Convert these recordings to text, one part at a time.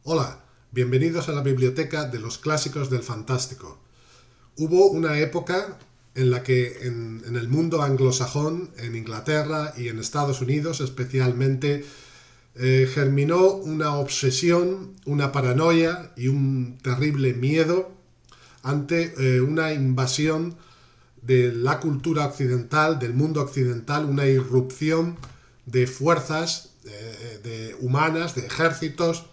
Hola, bienvenidos a la biblioteca de los clásicos del fantástico. Hubo una época en la que en el mundo anglosajón, en Inglaterra y en Estados Unidos especialmente, germinó una obsesión, una paranoia y un terrible miedo ante una invasión de la cultura occidental, del mundo occidental, una irrupción de fuerzas humanas, de ejércitos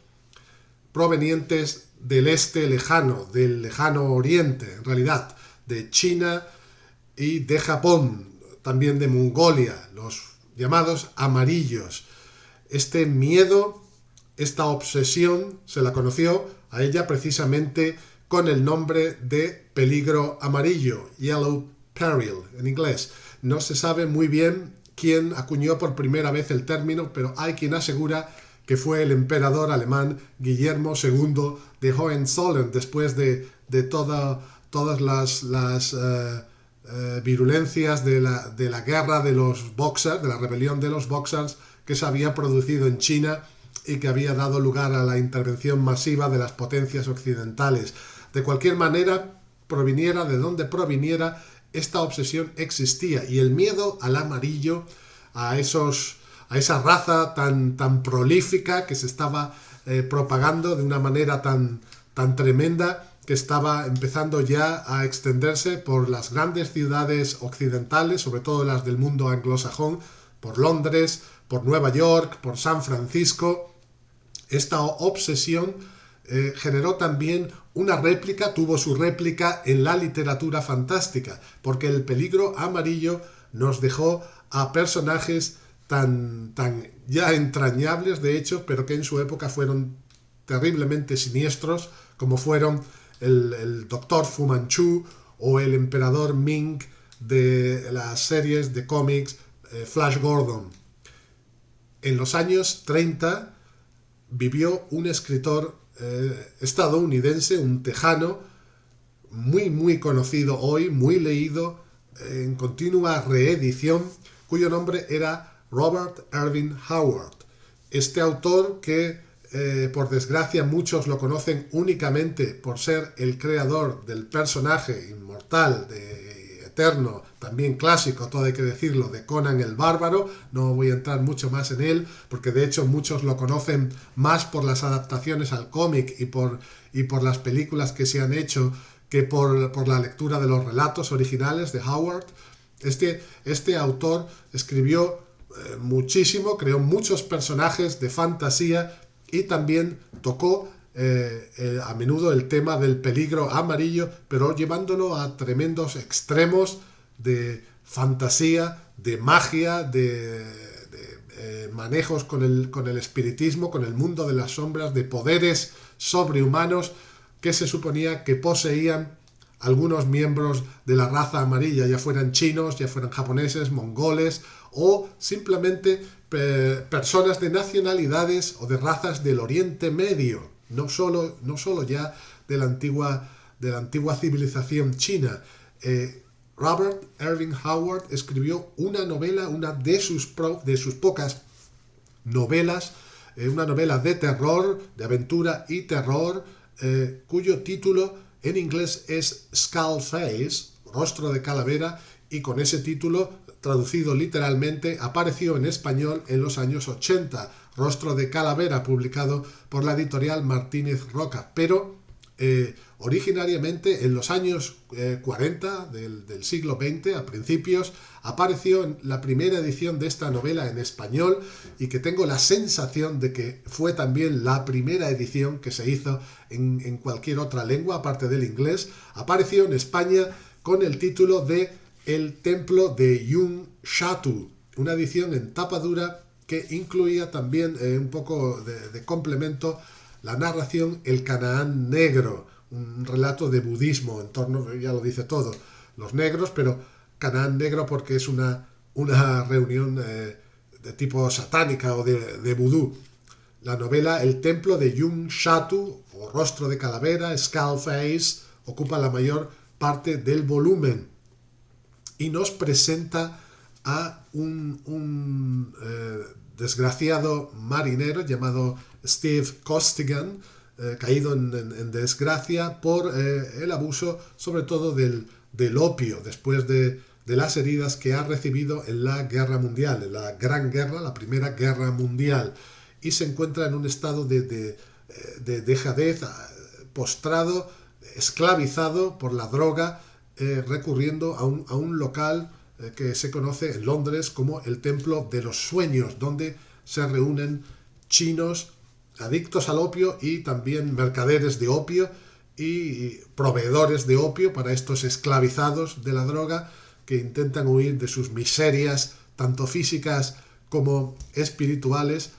provenientes del este lejano, del lejano oriente, en realidad, de China y de Japón, también de Mongolia, los llamados amarillos. Este miedo, esta obsesión, se la conoció a ella precisamente con el nombre de peligro amarillo, Yellow Peril en inglés. No se sabe muy bien quién acuñó por primera vez el término, pero hay quien asegura que fue el emperador alemán Guillermo II de Hohenzollern, después de todas las virulencias de la guerra de los Boxers, de la rebelión de los Boxers, que se había producido en China y que había dado lugar a la intervención masiva de las potencias occidentales. De cualquier manera, proviniera de donde proviniera, esta obsesión existía y el miedo al amarillo, a esa raza tan prolífica que se estaba propagando de una manera tan tremenda, que estaba empezando ya a extenderse por las grandes ciudades occidentales, sobre todo las del mundo anglosajón, por Londres, por Nueva York, por San Francisco. Esta obsesión generó también una réplica, tuvo su réplica en la literatura fantástica, porque el peligro amarillo nos dejó a personajes tan ya entrañables, de hecho, pero que en su época fueron terriblemente siniestros, como fueron el Doctor Fu Manchu o el Emperador Ming de las series de cómics Flash Gordon. En los años 30 vivió un escritor estadounidense, un tejano, muy conocido hoy, muy leído, en continua reedición, cuyo nombre era Robert Irving Howard. Este autor que, por desgracia, muchos lo conocen únicamente por ser el creador del personaje inmortal, eterno, también clásico, todo hay que decirlo, de Conan el Bárbaro. No voy a entrar mucho más en él, porque de hecho muchos lo conocen más por las adaptaciones al cómic y por las películas que se han hecho que por la lectura de los relatos originales de Howard. Este autor escribió muchísimo, creó muchos personajes de fantasía y también tocó a menudo el tema del peligro amarillo, pero llevándolo a tremendos extremos de fantasía, de magia, de manejos con el espiritismo, con el mundo de las sombras, de poderes sobrehumanos que se suponía que poseían algunos miembros de la raza amarilla, ya fueran chinos, ya fueran japoneses, mongoles o simplemente personas de nacionalidades o de razas del Oriente Medio, no solo ya de la antigua civilización china. Robert Irving Howard escribió una novela, una de sus pocas novelas, una novela de terror, de aventura y terror, cuyo título en inglés es Skull Face, rostro de calavera, y con ese título, traducido literalmente, apareció en español en los años 80, Rostro de calavera, publicado por la editorial Martínez Roca, pero originariamente en los años 40 del siglo XX, a principios, apareció en la primera edición de esta novela en español, y que tengo la sensación de que fue también la primera edición que se hizo en cualquier otra lengua aparte del inglés. Apareció en España con el título de El templo de Yun Shatu, una edición en tapa dura que incluía también un poco de complemento, la narración El Canaán Negro, un relato de budismo en torno, ya lo dice todo, los negros, pero Canaán Negro porque es una reunión de tipo satánica o de vudú. La novela El templo de Yun Shatu, o rostro de calavera, Skull Face, ocupa la mayor parte del volumen y nos presenta a un desgraciado marinero llamado Steve Costigan, caído en desgracia por el abuso sobre todo del opio después de las heridas que ha recibido en la Guerra Mundial, en la Gran Guerra, la Primera Guerra Mundial, y se encuentra en un estado de dejadez, postrado, esclavizado por la droga, recurriendo a un local que se conoce en Londres como el Templo de los Sueños, donde se reúnen chinos adictos al opio y también mercaderes de opio y proveedores de opio para estos esclavizados de la droga que intentan huir de sus miserias, tanto físicas como espirituales,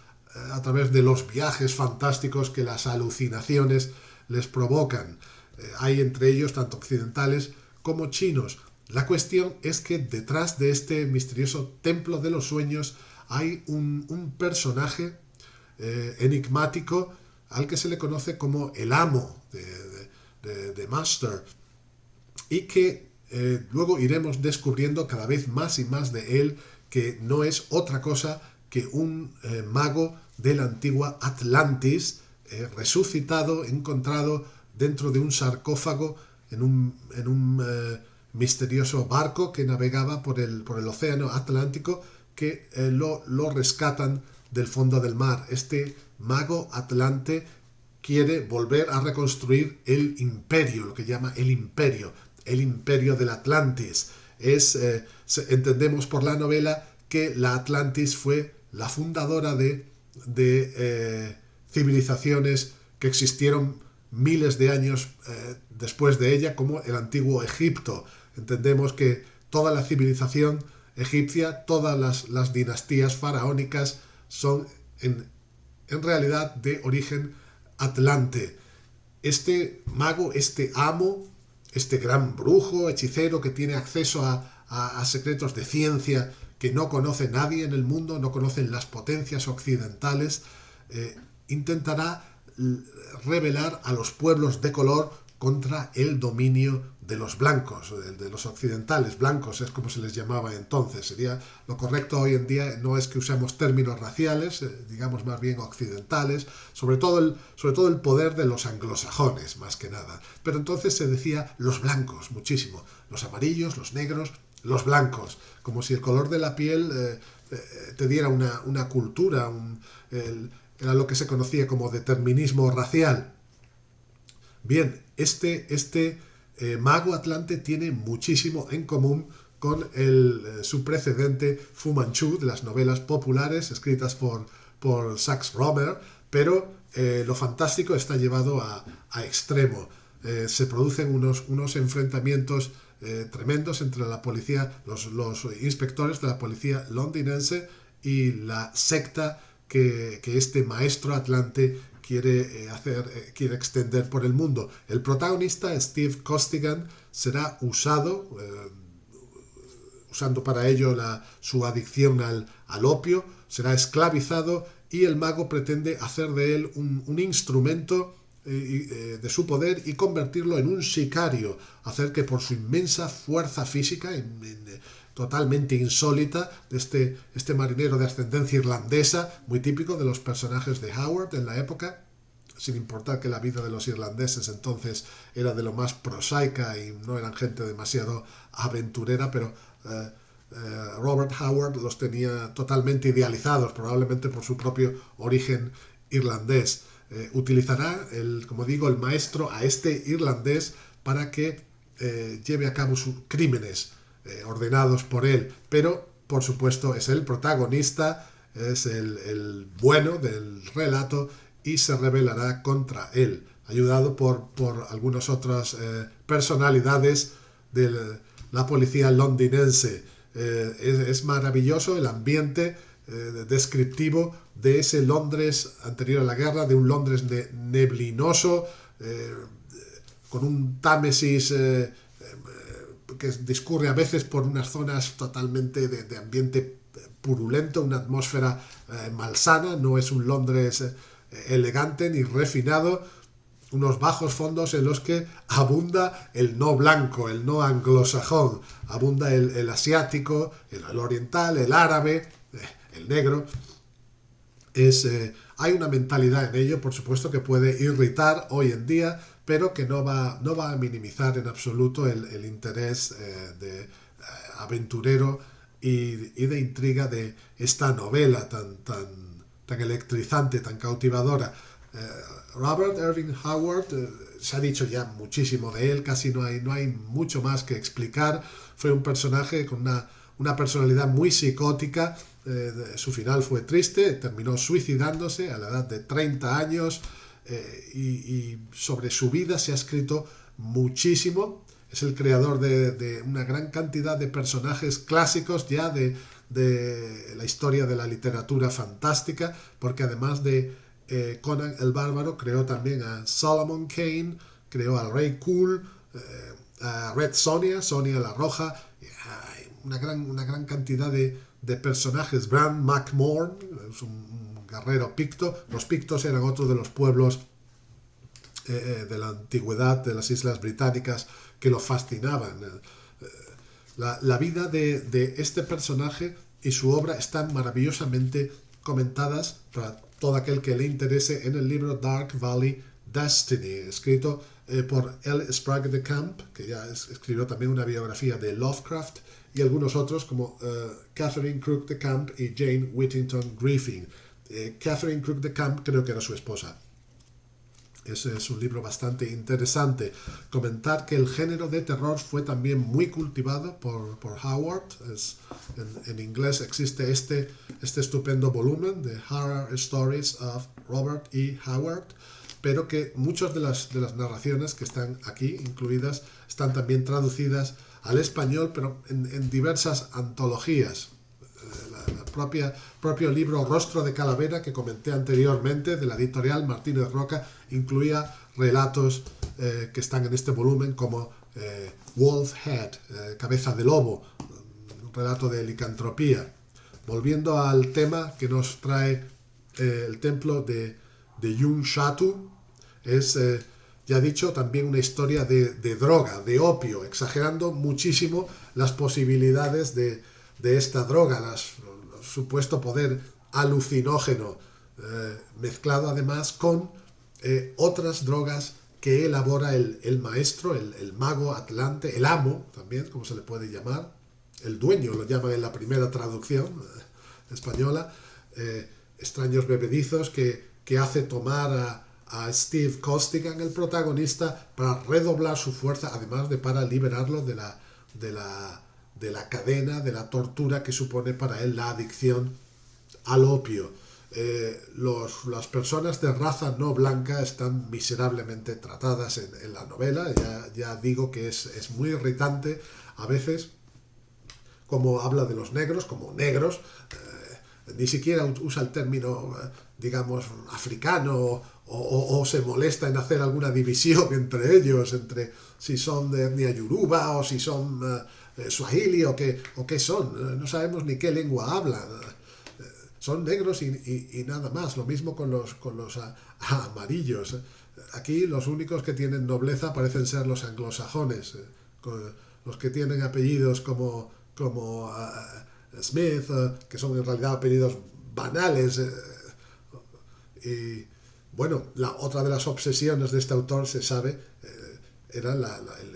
a través de los viajes fantásticos que las alucinaciones les provocan. Hay entre ellos tanto occidentales como chinos. La cuestión es que detrás de este misterioso templo de los sueños hay un personaje enigmático al que se le conoce como el amo de Master, y que luego iremos descubriendo cada vez más y más de él, que no es otra cosa que un mago de la antigua Atlantis, resucitado, encontrado dentro de un sarcófago en un misterioso barco que navegaba por el océano Atlántico, que lo rescatan del fondo del mar. Este mago atlante quiere volver a reconstruir el imperio, lo que llama el imperio del Atlantis. Entendemos por la novela que la Atlantis fue la fundadora de civilizaciones que existieron miles de años después de ella, como el antiguo Egipto. Entendemos que toda la civilización egipcia, todas las dinastías faraónicas son en realidad de origen atlante. Este mago, este amo, este gran brujo, hechicero que tiene acceso a secretos de ciencia que no conoce nadie en el mundo, no conocen las potencias occidentales, intentará rebelar a los pueblos de color contra el dominio de los blancos, de los occidentales. Blancos es como se les llamaba entonces. Sería lo correcto hoy en día, no es que usemos términos raciales, digamos más bien occidentales, sobre todo el poder de los anglosajones, más que nada. Pero entonces se decía los blancos muchísimo, los amarillos, los negros, los blancos, como si el color de la piel te diera una cultura, era lo que se conocía como determinismo racial. Bien, este mago atlante tiene muchísimo en común con su precedente Fu Manchu de las novelas populares escritas por Sax Rohmer, pero lo fantástico está llevado a extremo. Se producen unos enfrentamientos tremendos entre la policía, los inspectores de la policía londinense y la secta que este maestro atlante quiere extender por el mundo. El protagonista, Steve Costigan, será usando para ello su adicción al opio, será esclavizado y el mago pretende hacer de él un instrumento de su poder y convertirlo en un sicario, hacer que por su inmensa fuerza física, totalmente insólita, de este marinero de ascendencia irlandesa, muy típico de los personajes de Howard en la época, sin importar que la vida de los irlandeses entonces era de lo más prosaica y no eran gente demasiado aventurera, pero Robert Howard los tenía totalmente idealizados, probablemente por su propio origen irlandés. Utilizará, como digo, el maestro a este irlandés para que lleve a cabo sus crímenes ordenados por él, pero por supuesto es el protagonista, es el bueno del relato y se rebelará contra él, ayudado por algunas otras personalidades de la policía londinense. Es maravilloso el ambiente descriptivo de ese Londres anterior a la guerra, de un Londres neblinoso, con un Támesis que discurre a veces por unas zonas totalmente de ambiente purulento, una atmósfera malsana. No es un Londres elegante ni refinado, unos bajos fondos en los que abunda el no blanco, el no anglosajón, abunda el asiático, el oriental, el árabe, el negro. Es hay una mentalidad en ello, por supuesto, que puede irritar hoy en día, pero que no va a minimizar en absoluto el interés de aventurero y de intriga de esta novela tan electrizante, tan cautivadora. Robert Irving Howard, se ha dicho ya muchísimo de él, casi no hay mucho más que explicar. Fue un personaje con una personalidad muy psicótica. Su final fue triste, terminó suicidándose a la edad de 30 años y sobre su vida se ha escrito muchísimo. Es el creador de una gran cantidad de personajes clásicos ya de la historia de la literatura fantástica, porque además de Conan el Bárbaro creó también a Solomon Kane, creó al Rey Cool, a Red Sonja, Sonia la Roja, una gran cantidad de personajes. Bran McMorn es un guerrero picto. Los pictos eran otro de los pueblos de la antigüedad de las Islas Británicas que lo fascinaban. La vida de este personaje y su obra están maravillosamente comentadas para todo aquel que le interese en el libro Dark Valley Destiny, escrito por L. Sprague de Camp, que ya escribió también una biografía de Lovecraft, y algunos otros como Catherine Crook de Camp y Jane Whittington Griffin. Catherine Crook de Camp creo que era su esposa. Es un libro bastante interesante. Comentar que el género de terror fue también muy cultivado por Howard. En inglés existe este estupendo volumen de Horror Stories of Robert E. Howard, pero que muchas de las narraciones que están aquí incluidas están también traducidas al español, pero en diversas antologías. Propio libro Rostro de Calavera que comenté anteriormente de la editorial Martínez Roca incluía relatos que están en este volumen como Wolf Head, Cabeza de Lobo, un relato de licantropía. Volviendo al tema que nos trae el templo de Yun Shatu, es, ya dicho, también una historia de droga, de opio, exagerando muchísimo las posibilidades de esta droga, supuesto poder alucinógeno, mezclado además con otras drogas que elabora el maestro, el mago atlante, el amo también, como se le puede llamar, el dueño lo llaman en la primera traducción española, extraños bebedizos que hace tomar a Steve Costigan, el protagonista, para redoblar su fuerza, además de para liberarlo de la cadena, de la tortura que supone para él la adicción al opio. Las personas de raza no blanca están miserablemente tratadas en la novela. Ya digo que es muy irritante a veces como habla de los negros como negros. Ni siquiera usa el término, digamos, africano o se molesta en hacer alguna división entre ellos, entre si son de etnia yoruba o si son swahili o qué son. No sabemos ni qué lengua hablan. Son negros y nada más. Lo mismo con los amarillos. Aquí los únicos que tienen nobleza parecen ser los anglosajones, los que tienen apellidos como Smith, que son en realidad apellidos banales. Y bueno, otra de las obsesiones de este autor, se sabe, era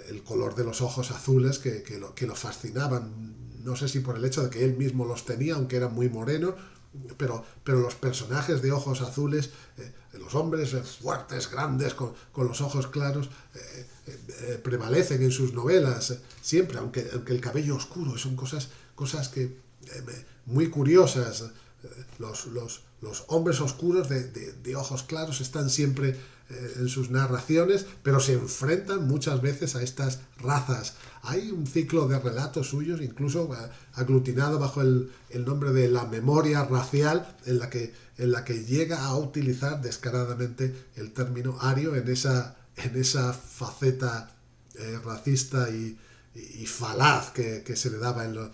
el color de los ojos azules que lo fascinaban. No sé si por el hecho de que él mismo los tenía, aunque era muy moreno, pero los personajes de ojos azules, los hombres fuertes, grandes, con los ojos claros, prevalecen en sus novelas siempre, aunque el cabello oscuro. Son cosas que muy curiosas. Los hombres oscuros de ojos claros están siempre en sus narraciones, pero se enfrentan muchas veces a estas razas. Hay un ciclo de relatos suyos, incluso aglutinado bajo el nombre de La memoria racial, en la que llega a utilizar descaradamente el término ario en esa faceta racista y falaz que se le daba en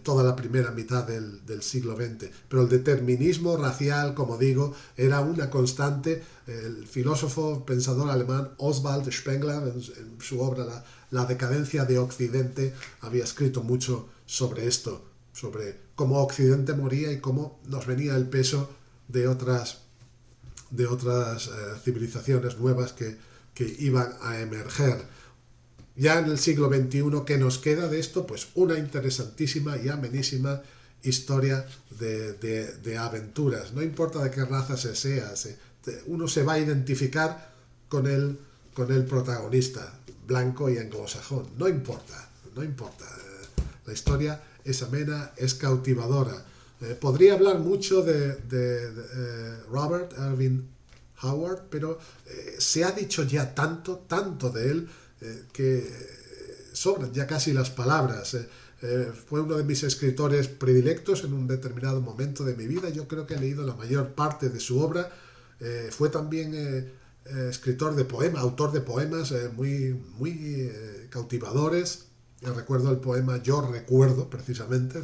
toda la primera mitad del siglo XX. Pero el determinismo racial, como digo, era una constante. El filósofo pensador alemán Oswald Spengler, en su obra La decadencia de Occidente, había escrito mucho sobre esto, sobre cómo Occidente moría y cómo nos venía el peso de otras de otras civilizaciones nuevas que iban a emerger. Ya en el siglo XXI, ¿qué nos queda de esto? Pues una interesantísima y amenísima historia de aventuras. No importa de qué raza sea, uno se va a identificar con el protagonista, blanco y anglosajón. No importa, no importa. La historia es amena, es cautivadora. Podría hablar mucho de Robert Irving Howard, pero se ha dicho ya tanto de él, que sobran ya casi las palabras. Fue uno de mis escritores predilectos en un determinado momento de mi vida. Yo creo que he leído la mayor parte de su obra. Fue también escritor de poemas, autor de poemas muy cautivadores. Recuerdo el poema Yo recuerdo, precisamente,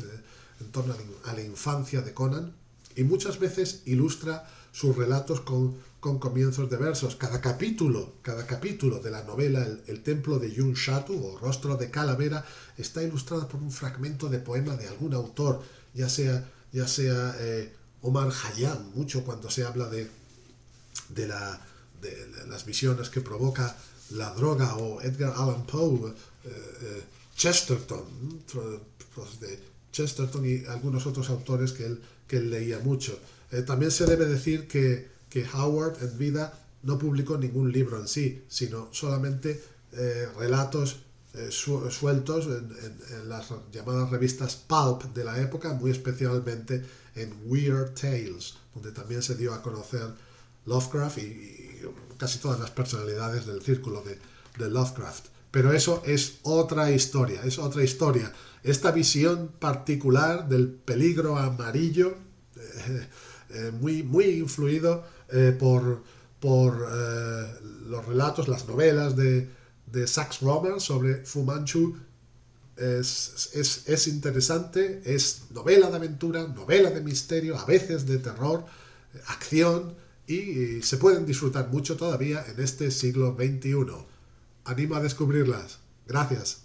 en torno a la infancia de Conan, y muchas veces ilustra sus relatos con comienzos de versos. Cada capítulo de la novela El templo de Yun Shatu, o Rostro de Calavera, está ilustrado por un fragmento de poema de algún autor, ya sea Omar Khayyam, mucho cuando se habla de las visiones que provoca la droga, o Edgar Allan Poe, Chesterton, de Chesterton y algunos otros autores que él leía mucho. También se debe decir que Howard en vida no publicó ningún libro en sí, sino solamente relatos sueltos en las llamadas revistas pulp de la época, muy especialmente en Weird Tales, donde también se dio a conocer Lovecraft y casi todas las personalidades del círculo de Lovecraft. Pero eso es otra historia, Esta visión particular del peligro amarillo, muy influido por los relatos, las novelas de Sax Rohmer sobre Fu Manchu, es interesante, es novela de aventura, novela de misterio, a veces de terror, acción, y se pueden disfrutar mucho todavía en este siglo XXI. Animo a descubrirlas. Gracias.